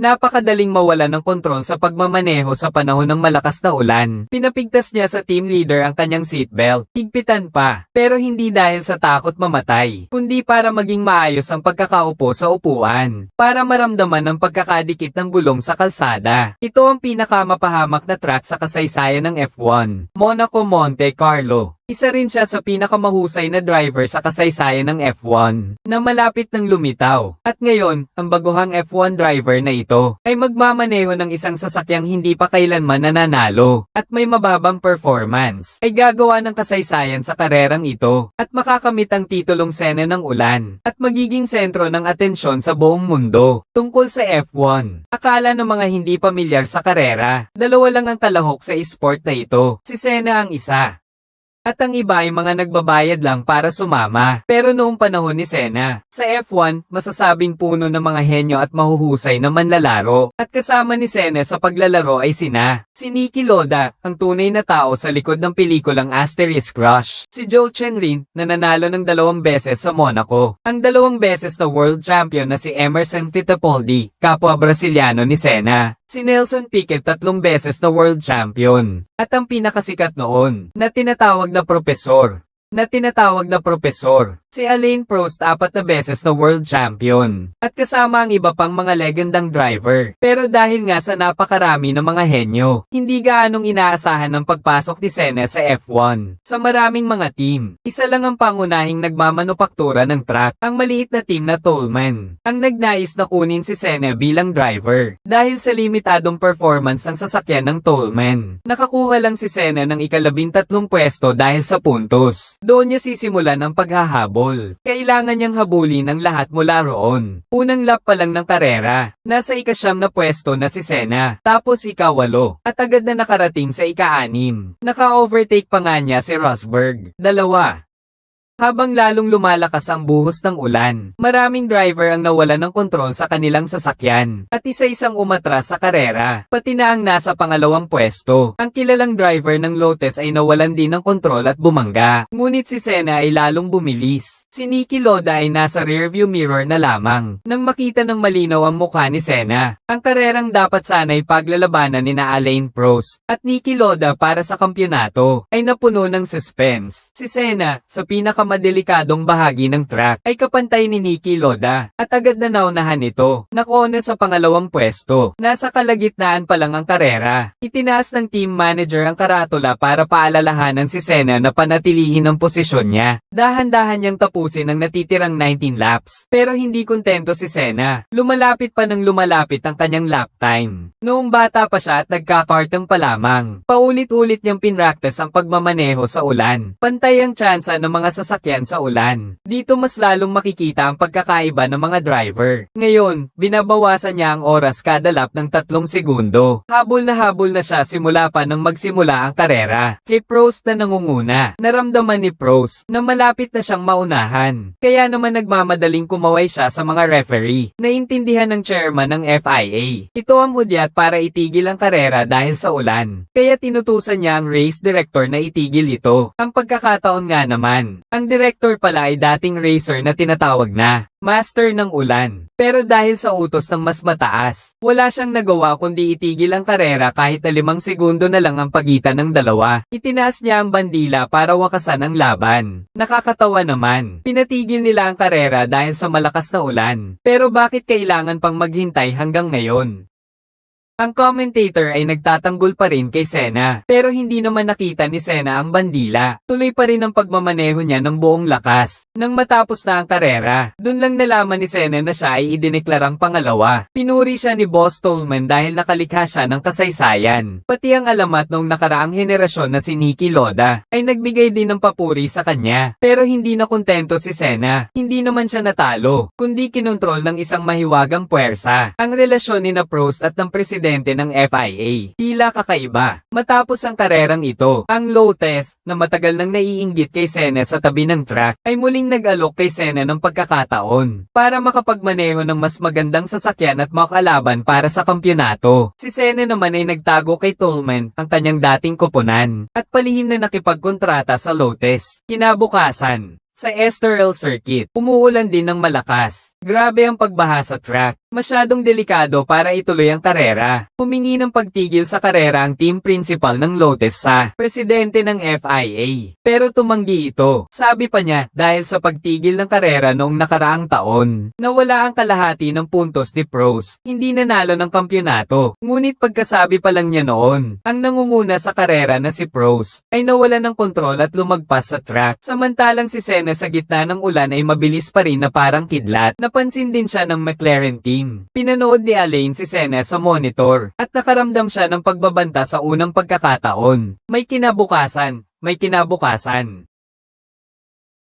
Napakadaling mawala ng kontrol sa pagmamaneho sa panahon ng malakas na ulan. Pinapigtas niya sa team leader ang kanyang seatbelt. Higpitan pa, pero hindi dahil sa takot mamatay, kundi para maging maayos ang pagkakaupo sa upuan, para maramdaman ang pagkakadikit ng gulong sa kalsada. Ito ang pinakamapahamak na track sa kasaysayan ng F1, Monaco Monte Carlo. Isa rin siya sa pinakamahusay na driver sa kasaysayan ng F1, na malapit ng lumitaw. At ngayon, ang baguhang F1 driver na ito, ay magmamaneho ng isang sasakyang hindi pa kailanman nananalo, at may mababang performance, ay gagawa ng kasaysayan sa karerang ito, at makakamit ang titulong Sena ng Ulan, at magiging sentro ng atensyon sa buong mundo, tungkol sa F1. Akala ng mga hindi pamilyar sa karera, dalawa lang ang kalahok sa esport na ito, si Sena ang isa. At ang iba ay mga nagbabayad lang para sumama. Pero noong panahon ni Sena, sa F1, masasabing puno ng mga henyo at mahuhusay na manlalaro. At kasama ni Sena sa paglalaro ay si Niki Lauda, ang tunay na tao sa likod ng pelikulang Asterisk Rush. Si Zhou Chen, na nanalo ng 2 beses sa Monaco. Ang 2 beses na world champion na si Emerson Fittipaldi, kapwa Brasiliano ni Sena. Si Nelson Piquet 3 beses na world champion. At ang pinakasikat noon, na tinatawag na profesor, si Alain Prost 4 na beses na world champion. At kasama ang iba pang mga legendang driver. Pero dahil nga sa napakarami ng mga henyo, hindi gaanong inaasahan ang pagpasok ni Sena sa F1. Sa maraming mga team, isa lang ang pangunahing nagmamanupaktura ng track, ang maliit na team na Toleman, ang nagnais na kunin si Sena bilang driver. Dahil sa limitadong performance ng sasakyan ng Toleman, nakakuha lang si Sena ng ika-13 pwesto dahil sa puntos. Doon niya sisimulan ang paghahabol. Kailangan niyang habulin ang lahat mula roon. Unang lap pa lang ng karera, nasa ika-9 na pwesto na si Sena, tapos ika-8, at agad na nakarating sa ika-6. Naka-overtake pa nga niya si Rosberg, 2. Habang lalong lumalakas ang buhos ng ulan, maraming driver ang nawala ng kontrol sa kanilang sasakyan, at isa-isang umatras sa karera, pati na ang nasa pangalawang pwesto. Ang kilalang driver ng Lotus ay nawalan din ng kontrol at bumangga, ngunit si Sena ay lalong bumilis. Si Niki Lauda ay nasa rearview mirror na lamang, nang makita ng malinaw ang mukha ni Sena. Ang karerang dapat sana'y paglalabanan ni Alain Prost at Niki Lauda para sa kampyonato, ay napuno ng suspense. Si Sena, sa pinakamadelikadong bahagi ng track, ay kapantay ni Niki Lauda, at agad na naunahan ito. Nakuha sa pangalawang pwesto. Nasa kalagitnaan pa lang ang karera. Itinaas ng team manager ang karatula para paalalahanan si Sena na panatilihin ang posisyon niya. Dahan-dahan niyang tapusin ang natitirang 19 laps. Pero hindi kontento si Sena. Lumalapit pa ng lumalapit ang kanyang lap time. Noong bata pa siya at nagkakartang pa lamang, paulit-ulit niyang pinractice ang pagmamaneho sa ulan. Pantay ang tsansa ng mga sasakyan sa ulan. Dito mas lalong makikita ang pagkakaiba ng mga driver. Ngayon, binabawasan niya ang oras kada lap ng 3 segundo. Habol na siya simula pa nang magsimula ang karera. Kay Prost na nangunguna, naramdaman ni Prost na malapit na siyang maunahan. Kaya naman nagmamadaling kumaway siya sa mga referee. Naintindihan ng chairman ng FIA. Ito ang hudyat para itigil ang karera dahil sa ulan. Kaya tinutusan niya ang race director na itigil ito. Ang pagkakataon nga naman, ang director pala ay dating racer na tinatawag na Master ng Ulan. Pero dahil sa utos ng mas mataas, wala siyang nagawa kundi itigil ang karera kahit na 5 segundo na lang ang pagitan ng dalawa. Itinaas niya ang bandila para wakasan ang laban. Nakakatawa naman. Pinatigil nila ang karera dahil sa malakas na ulan. Pero bakit kailangan pang maghintay hanggang ngayon? Ang commentator ay nagtatanggol pa rin kay Sena, pero hindi naman nakita ni Sena ang bandila. Tuloy pa rin ang pagmamaneho niya ng buong lakas. Nang matapos na ang karera, dun lang nalaman ni Sena na siya ay idineklarang pangalawa. Pinuri siya ni Boss Toleman dahil nakalikha siya ng kasaysayan. Pati ang alamat ng nakaraang henerasyon na si Niki Lauda, ay nagbigay din ng papuri sa kanya. Pero hindi na kontento si Sena. Hindi naman siya natalo, kundi kinontrol ng isang mahiwagang puwersa. Ang relasyon ni Prost at ng presidente ng FIA, tila kakaiba. Matapos ang karerang ito, ang Lotus, na matagal nang naiinggit kay Sena sa tabi ng track, ay muling nag-alok kay Sena ng pagkakataon para makapagmaneho ng mas magandang sasakyan at makalaban para sa kampyonato. Si Sena naman ay nagtago kay Toleman, ang kanyang dating koponan, at palihim na nakipagkontrata sa Lotus. Kinabukasan, sa Estoril Circuit, umuulan din ng malakas. Grabe ang pagbaha sa track. Masyadong delikado para ituloy ang karera. Humingi ng pagtigil sa karera ang team principal ng Lotus sa presidente ng FIA. Pero tumanggi ito. Sabi pa niya, dahil sa pagtigil ng karera noong nakaraang taon, nawala ang kalahati ng puntos ni Prost. Hindi nanalo ng kampyonato. Ngunit pagkasabi pa lang niya noon, ang nangunguna sa karera na si Prost ay nawala ng kontrol at lumagpas sa track. Samantalang si Senna sa gitna ng ulan ay mabilis pa rin na parang kidlat. Napansin din siya ng McLaren team. Pinanood ni Alain si Senna sa monitor at nakaramdam siya ng pagbabanta sa unang pagkakataon. May kinabukasan, may kinabukasan.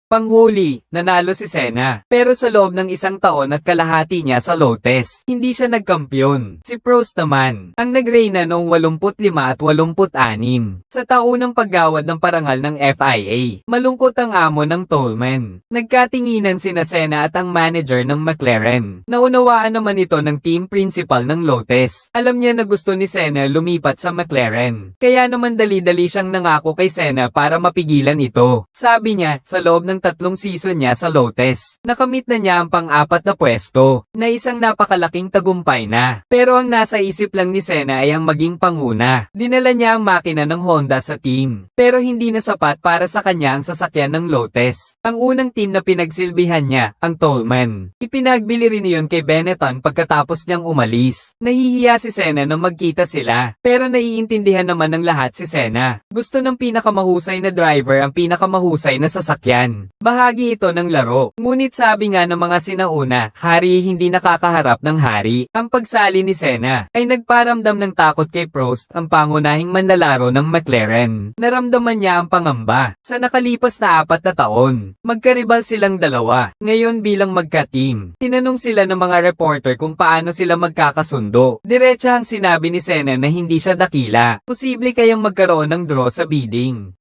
Panghuli, nanalo si Senna. Pero sa loob ng isang taon at kalahati niya sa Lotus, hindi siya nagkampiyon. Si Prost naman, ang nagreyna noong 85 at 86. Sa taunang paggawad ng parangal ng FIA, malungkot ang amo ng Toleman. Nagkatinginan sina Senna at ang manager ng McLaren. Naunawaan naman ito ng team principal ng Lotus. Alam niya na gusto ni Senna lumipat sa McLaren. Kaya naman dali-dali siyang nangako kay Senna para mapigilan ito. Sabi niya, sa loob ng 3 season niya sa Lotus, nakamit na niya ang pang-4 na pwesto, na isang napakalaking tagumpay na. Pero ang nasa isip lang ni Senna ay ang maging panguna. Dinala niya ang makina ng Honda sa team, pero hindi na sapat para sa kanya ang sasakyan ng Lotus. Ang unang team na pinagsilbihan niya, ang Toleman. Ipinagbili rin iyon kay Benetton pagkatapos niyang umalis. Nahihiya si Senna na magkita sila, pero naiintindihan naman ng lahat si Senna. Gusto ng pinakamahusay na driver ang pinakamahusay na sasakyan. Bahagi ito ng laro. Ngunit sabi nga ng mga sinauna, hari hindi nakakaharap ng hari. Ang pagsali ni Senna ay nagparamdam ng takot kay Prost, ang pangunahing manlalaro ng McLaren. Naramdaman niya ang pangamba. Sa nakalipas na 4 na taon, magkaribal silang dalawa. Ngayon bilang magka-team, tinanong sila ng mga reporter kung paano sila magkakasundo. Diretsahang sinabi ni Senna na hindi siya dakila. Posible kayang magkaroon ng draw sa bidding.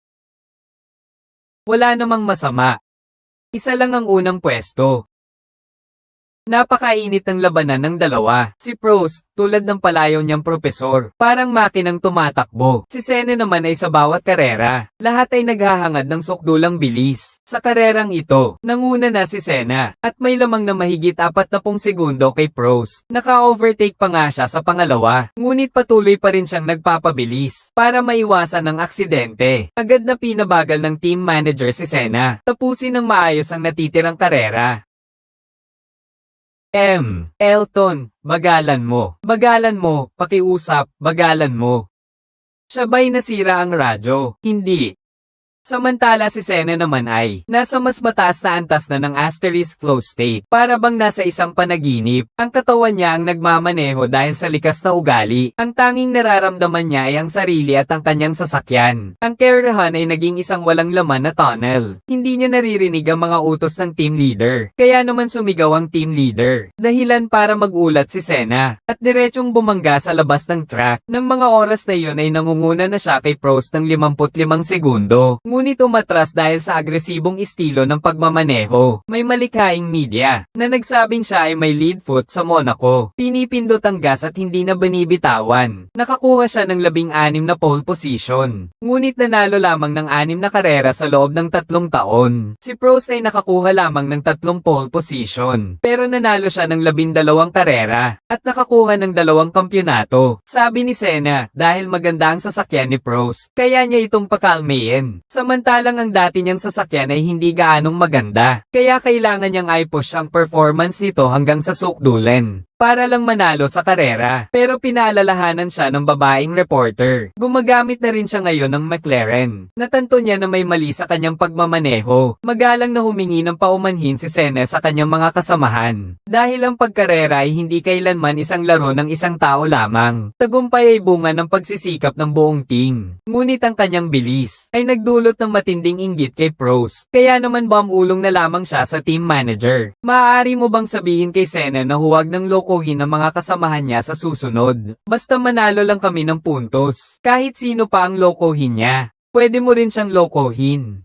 Wala namang masama. Isa lang ang unang pwesto. Napakainit ng labanan ng dalawa. Si Prost, tulad ng palayaw niyang propesor, parang makinang tumatakbo. Si Senna naman ay sa bawat karera, lahat ay naghahangad ng sukdulang bilis. Sa karerang ito, nanguna na si Senna, at may lamang na mahigit 40 segundo kay Prost. Naka-overtake pa nga siya sa pangalawa, ngunit patuloy pa rin siyang nagpapabilis, para maiwasan ang aksidente. Agad na pinabagal ng team manager si Senna, tapusin ng maayos ang natitirang karera. Elton, bagalan mo, pakiusap, bagalan mo. Sabay nasira ang radyo, hindi. Samantala si Senna naman ay nasa mas mataas na antas na ng asterisk flow state. Para bang nasa isang panaginip, ang katawan niya ang nagmamaneho dahil sa likas na ugali. Ang tanging nararamdaman niya ay ang sarili at ang kanyang sasakyan. Ang karerahan ay naging isang walang laman na tunnel. Hindi niya naririnig ang mga utos ng team leader. Kaya naman sumigaw ang team leader. Dahilan para magulat si Senna at diretsyong bumangga sa labas ng track. Nang mga oras na iyon ay nangunguna na siya kay Prost ng 55 segundo. Ngunit umatras dahil sa agresibong estilo ng pagmamaneho. May malikhaing media na nagsabing siya ay may lead foot sa Monaco. Pinipindot ang gas at hindi na binibitawan. Nakakuha siya ng 16 na pole position. Ngunit nanalo lamang ng 6 na karera sa loob ng 3 taon. Si Prost ay nakakuha lamang ng 3 pole position. Pero nanalo siya ng 12 karera at nakakuha ng 2 kampyonato. Sabi ni Senna, dahil maganda ang sasakyan ni Prost, kaya niya itong pakalmayin. Samantalang ang dati niyang sasakyan ay hindi gaanong maganda, kaya kailangan niyang i-push ang performance nito hanggang sa sukdulan, para lang manalo sa karera. Pero pinaalalahanan siya ng babaeng reporter. Gumagamit na rin siya ngayon ng McLaren. Natanto niya na may mali sa kanyang pagmamaneho. Magalang na humingi ng paumanhin si Senna sa kanyang mga kasamahan. Dahil ang pagkarera ay hindi kailanman isang laro ng isang tao lamang. Tagumpay ay bunga ng pagsisikap ng buong team. Ngunit ang kanyang bilis ay nagdulot ng matinding inggit kay Prost. Kaya naman bumulong na lamang siya sa team manager. Maaari mo bang sabihin kay Senna na huwag ng lokohin ang mga kasamahan niya sa susunod? Basta manalo lang kami ng puntos. Kahit sino pa ang lokohin niya, pwede mo rin siyang lokohin.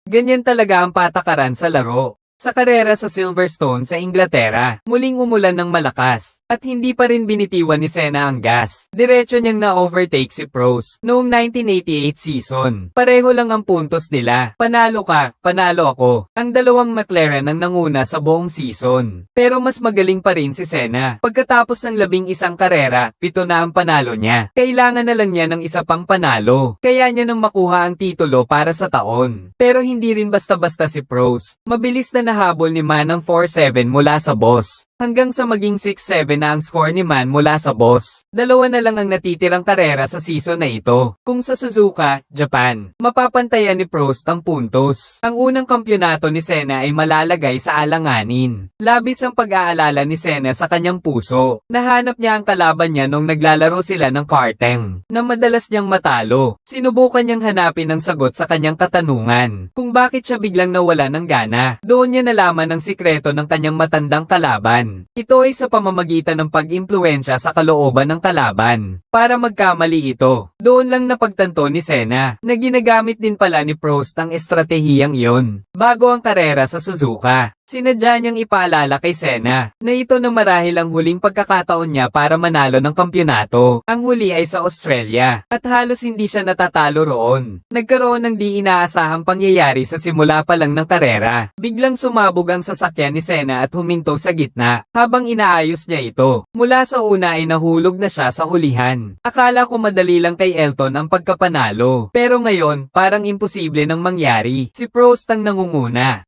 Ganyan talaga ang patakaran sa laro. Sa karera sa Silverstone sa Inglaterra, muling umulan ng malakas, at hindi pa rin binitiwan ni Senna ang gas. Diretso niyang na-overtake si Prost noong 1988 season. Pareho lang ang puntos nila. Panalo ka, panalo ako. Ang dalawang McLaren ang nanguna sa buong season. Pero mas magaling pa rin si Senna. Pagkatapos ng 11 karera, 7 na ang panalo niya. Kailangan na lang niya ng isa pang panalo. Kaya niya nang makuha ang titulo para sa taon. Pero hindi rin basta-basta si Prost. Mabilis na nahabol ni Man ang 4-7 mula sa boss. Hanggang sa maging 6-7 na ang score ni Man mula sa boss. Dalawa na lang ang natitirang karera sa season na ito. Kung sa Suzuka, Japan, mapapantayan ni Prost ang puntos. Ang unang kampyonato ni Senna ay malalagay sa alanganin. Labis ang pag-aalala ni Senna sa kanyang puso. Nahanap niya ang kalaban niya nung naglalaro sila ng karting, na madalas niyang matalo. Sinubukan niyang hanapin ang sagot sa kanyang katanungan, kung bakit siya biglang nawala ng gana. Doon niya nalaman ang sikreto ng kanyang matandang kalaban. Ito ay sa pamamagitan ng pag-impluensya sa kalooban ng kalaban, para magkamali ito. Doon lang napagtanto ni Senna, na ginagamit din pala ni Prost ang estratehiyang iyon, bago ang karera sa Suzuka. Sinadya niyang ipaalala kay Senna, na ito na marahil ang huling pagkakataon niya para manalo ng kampyonato. Ang huli ay sa Australia, at halos hindi siya natatalo roon. Nagkaroon ng di inaasahang pangyayari sa simula pa lang ng karera. Biglang sumabog ang sasakyan ni Senna at huminto sa gitna, habang inaayos niya ito. Mula sa una ay nahulog na siya sa hulihan. Akala ko madali lang kay Elton ang pagkapanalo, pero ngayon, parang imposible nang mangyari. Si Prost ang nangunguna.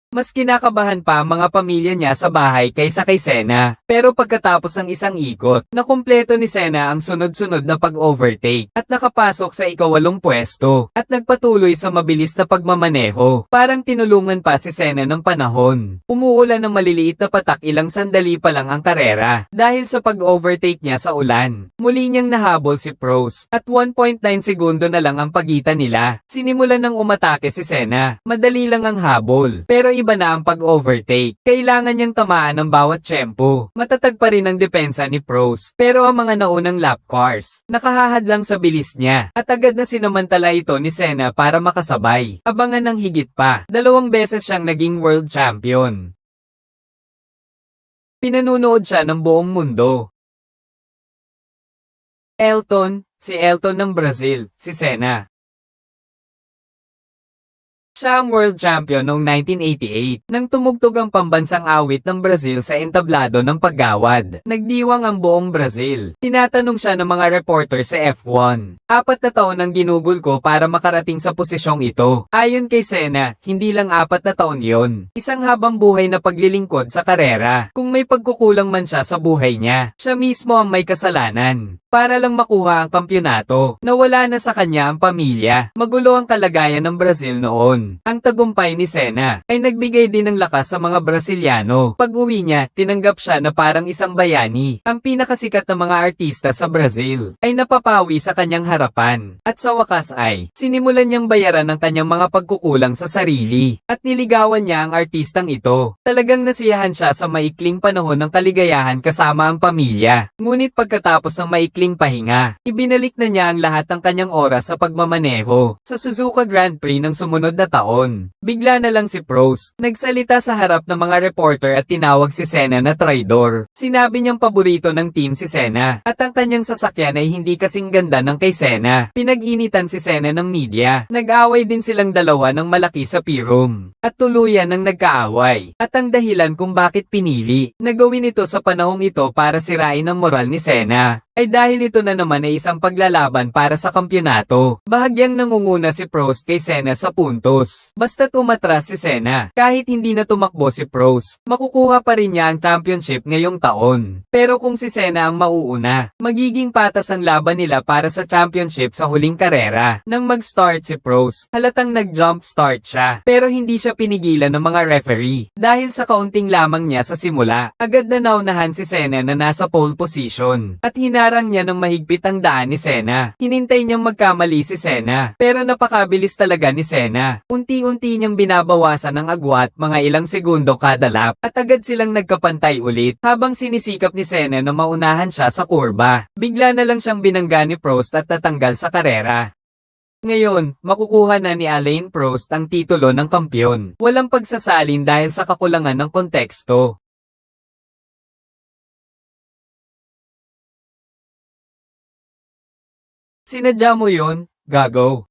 Mas kinakabahan pa ang mga pamilya niya sa bahay kaysa kay Senna. Pero pagkatapos ng isang ikot, nakumpleto ni Senna ang sunod-sunod na pag-overtake at nakapasok sa ika-8 pwesto at nagpatuloy sa mabilis na pagmamaneho. Parang tinulungan pa si Senna ng panahon. Umuulan ng maliliit na patak ilang sandali pa lang ang karera dahil sa pag-overtake niya sa ulan. Muli niyang nahabol si Prost at 1.9 segundo na lang ang pagitan nila. Sinimulan ng umatake si Senna. Madali lang ang habol. Pero iba na ang pag-overtake. Kailangan niyang tamaan ng bawat tiyempo. Matatag pa rin ang depensa ni Prost. Pero ang mga naunang lap cars, nakahahad lang sa bilis niya. At agad na sinamantala ito ni Senna para makasabay. Abangan ng higit pa. 2 beses siyang naging world champion. Pinanunood siya ng buong mundo. Si Elton ng Brazil, si Senna. Siya ang world champion noong 1988, nang tumugtog ang pambansang awit ng Brazil sa entablado ng paggawad. Nagdiwang ang buong Brazil. Tinatanong siya ng mga reporter sa F1. 4 na taon ang ginugol ko para makarating sa posisyong ito. Ayon kay Senna, hindi lang 4 na taon yon. Isang habang buhay na paglilingkod sa karera. Kung may pagkukulang man siya sa buhay niya, siya mismo ang may kasalanan. Para lang makuha ang kampyonato, nawala na sa kanya ang pamilya. Magulo ang kalagayan ng Brazil noon. Ang tagumpay ni Senna ay nagbigay din ng lakas sa mga Brasiliano. Pag-uwi niya, tinanggap siya na parang isang bayani. Ang pinakasikat na mga artista sa Brazil ay napapawi sa kanyang harapan. At sa wakas ay, sinimulan niyang bayaran ang kanyang mga pagkukulang sa sarili. At niligawan niya ang artistang ito. Talagang nasiyahan siya sa maikling panahon ng kaligayahan kasama ang pamilya. Ngunit pagkatapos ng maikling pahinga, ibinalik na niya ang lahat ng kanyang oras sa pagmamaneho. Sa Suzuka Grand Prix ng sumunod na taon, bigla na lang si Prost nagsalita sa harap ng mga reporter at tinawag si Senna na traidor. Sinabi niyang paborito ng team si Senna at ang kanyang sasakyan ay hindi kasing ganda ng kay Senna. Pinag-initan si Senna ng media. Nag-away din silang dalawa ng malaki sa P-room at tuluyan ng nagkaaway. At ang dahilan kung bakit pinili na gawin ito sa panahong ito para sirain ang moral ni Senna ay dahil ito na naman ay isang paglalaban para sa kampyonato. Bahagyang nangunguna si Prost kay Senna sa puntos. Basta't umatras si Senna, kahit hindi na tumakbo si Prost, makukuha pa rin niya ang championship ngayong taon. Pero kung si Senna ang mauuna, magiging patas ang laban nila para sa championship sa huling karera. Nang mag-start si Prost, halatang nag-jump start siya, pero hindi siya pinigilan ng mga referee. Dahil sa kaunting lamang niya sa simula, agad na naunahan si Senna na nasa pole position. At hinarang niya ng mahigpit ang daan ni Senna. Hinintay niyang magkamali si Senna, pero napakabilis talaga ni Senna. Unti-unti niyang binabawasan ang agwat mga ilang segundo kada lap, at agad silang nagkapantay ulit habang sinisikap ni Senna na maunahan siya sa kurba. Bigla na lang siyang binangga ni Prost at natanggal sa karera. Ngayon, makukuha na ni Alain Prost ang titulo ng kampiyon. Walang pagsasalin dahil sa kakulangan ng konteksto. Sinadya mo yun, gago.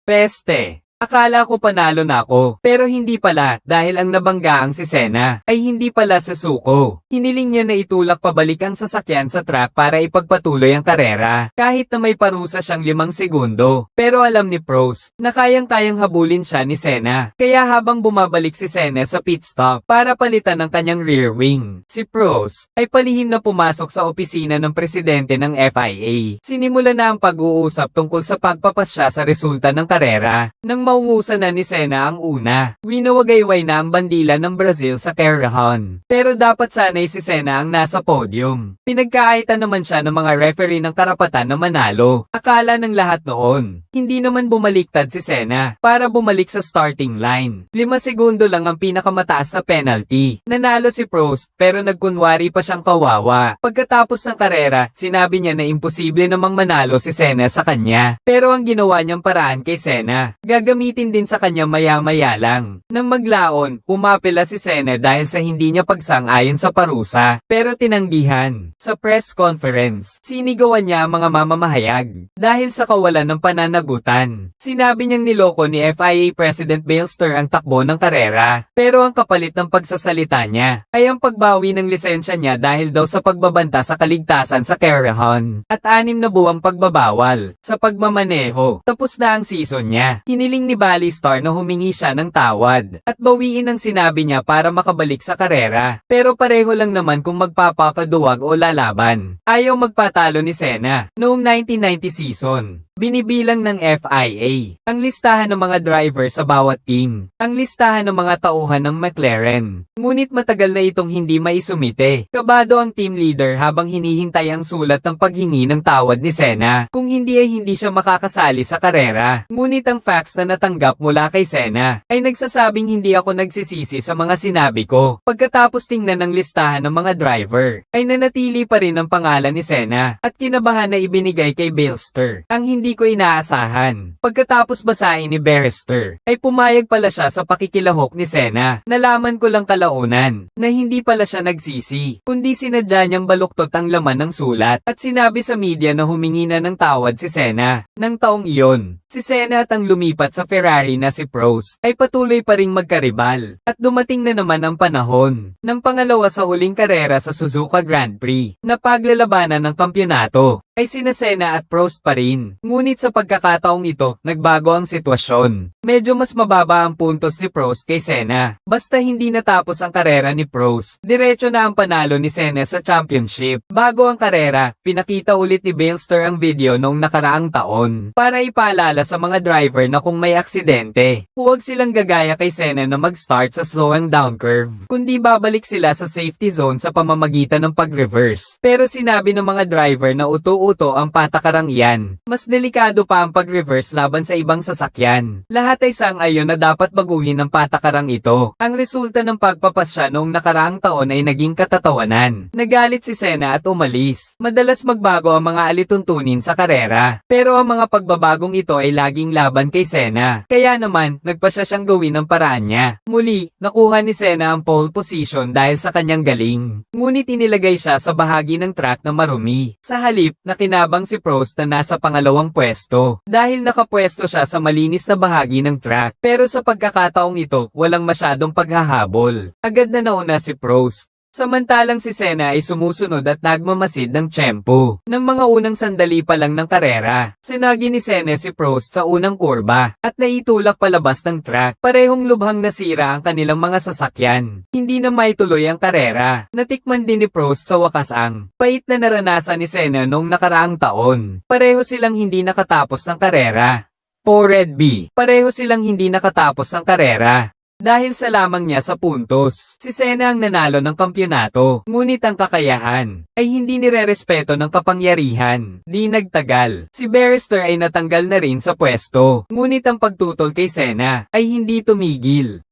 Peste. Akala ko panalo na ako, pero hindi pala dahil ang nabangga ang si Senna ay hindi pala sa suko. Hiniling niya na itulak pabalik ang sasakyan sa track para ipagpatuloy ang karera, kahit na may parusa siyang 5 segundo. Pero alam ni Prost na kayang-kayang habulin siya ni Senna. Kaya habang bumabalik si Senna sa pit stop para palitan ang kanyang rear wing, si Prost ay palihim na pumasok sa opisina ng presidente ng FIA. Sinimula na ang pag-uusap tungkol sa pagpapasya sa resulta ng karera. Nang maungusan na ni Senna ang una, winawagayway na ang bandila ng Brazil sa Karahan. Pero dapat sanay si Senna ang nasa podium. Pinagkaitan naman siya ng mga referee ng karapatan na manalo. Akala ng lahat noon, hindi naman bumaliktad si Senna para bumalik sa starting line. 5 segundo lang ang pinakamataas na penalty. Nanalo si Prost pero nagkunwari pa siyang kawawa. Pagkatapos ng karera, sinabi niya na imposible namang manalo si Senna sa kanya. Pero ang ginawa niyang paraan kay Senna, gagamitin din sa kanya maya-maya lang. Nang maglaon, umapela si Senna dahil sa hindi niya pagsang-ayon sa parusa, pero tinanggihan. Sa press conference, sinigawan niya ang mga mamamahayag dahil sa kawalan ng pananagutan. Sinabi niyang niloko ni FIA President Balester ang takbo ng karera, pero ang kapalit ng pagsasalita niya ay ang pagbawi ng lisensya niya dahil daw sa pagbabanta sa kaligtasan sa Karahan at 6 na buwang pagbabawal sa pagmamaneho. Tapos na ang season niya. Hiniling ni Balester na humingi siya ng tawad at bawiin ang sinabi niya para makabalik sa karera. Pero pareho lang naman kung magpapakaduwag o lalaban. Ayaw magpatalo ni Senna noong 1990 season. Binibilang ng FIA ang listahan ng mga driver sa bawat team, ang listahan ng mga tauhan ng McLaren. Ngunit matagal na itong hindi maisumite. Kabado ang team leader habang hinihintay ang sulat ng paghingi ng tawad ni Senna. Kung hindi ay hindi siya makakasali sa karera. Ngunit ang facts na natanggap mula kay Senna ay nagsasabing hindi ako nagsisisi sa mga sinabi ko. Pagkatapos tingnan ng listahan ng mga driver, ay nanatili pa rin ang pangalan ni Senna at kinabahan na ibinigay kay Balester. Ang hindi ko inaasahan. Pagkatapos basahin ni Balester, ay pumayag pala siya sa pakikilahok ni Senna. Nalaman ko lang kalaunan na hindi pala siya nagsisi, kundi sinadya niyang baluktot ang laman ng sulat at sinabi sa media na humingi na ng tawad si Senna. Nang taong iyon, si Senna at ang lumipat sa Ferrari na si Prost ay patuloy pa ring magkaribal at dumating na naman ang panahon ng pangalawa sa huling karera sa Suzuka Grand Prix na paglalabanan ng kampyonato ay sina Senna at Prost pa rin. Ngunit sa pagkakataong ito, nagbago ang sitwasyon. Medyo mas mababa ang puntos ni Prost kay Senna. Basta hindi natapos ang karera ni Prost, diretso na ang panalo ni Senna sa championship. Bago ang karera, pinakita ulit ni Balester ang video noong nakaraang taon para ipaalala sa mga driver na kung may aksidente, huwag silang gagaya kay Senna na mag-start sa slow and down curve, kundi babalik sila sa safety zone sa pamamagitan ng pag-reverse. Pero sinabi ng mga driver na uto ang patakarang iyan. Mas delikado pa ang pag-reverse laban sa ibang sasakyan. Lahat ay sang-ayon na dapat baguhin ang patakarang ito. Ang resulta ng pagpapasya noong nakaraang taon ay naging katatawanan. Nagalit si Senna at umalis. Madalas magbago ang mga alituntunin sa karera. Pero ang mga pagbabagong ito ay laging laban kay Senna. Kaya naman, nagpasya siyang gawin ang paraan niya. Muli, nakuha ni Senna ang pole position dahil sa kanyang galing. Ngunit inilagay siya sa bahagi ng track na marumi. Sa halip, nakinabang si Prost na nasa pangalawang pwesto dahil nakapwesto siya sa malinis na bahagi ng track. Pero sa pagkakataong ito, walang masyadong paghahabol. Agad na nauna si Prost. Samantalang si Senna ay sumusunod at nagmamasid ng tiyempo. Nang mga unang sandali pa lang ng karera, sinagi ni Senna si Prost sa unang kurba at naitulak palabas ng track. Parehong lubhang nasira ang kanilang mga sasakyan. Hindi na maituloy ang karera. Natikman din ni Prost sa wakas ang pait na naranasan ni Senna noong nakaraang taon. Pareho silang hindi nakatapos ng karera. Po Red B, pareho silang hindi nakatapos ng karera. Dahil sa lamang niya sa puntos, si Senna ang nanalo ng kampyonato. Ngunit ang kakayahan ay hindi nirerespeto ng kapangyarihan. Di nagtagal, si Balester ay natanggal na rin sa pwesto. Ngunit ang pagtutol kay Senna ay hindi tumigil.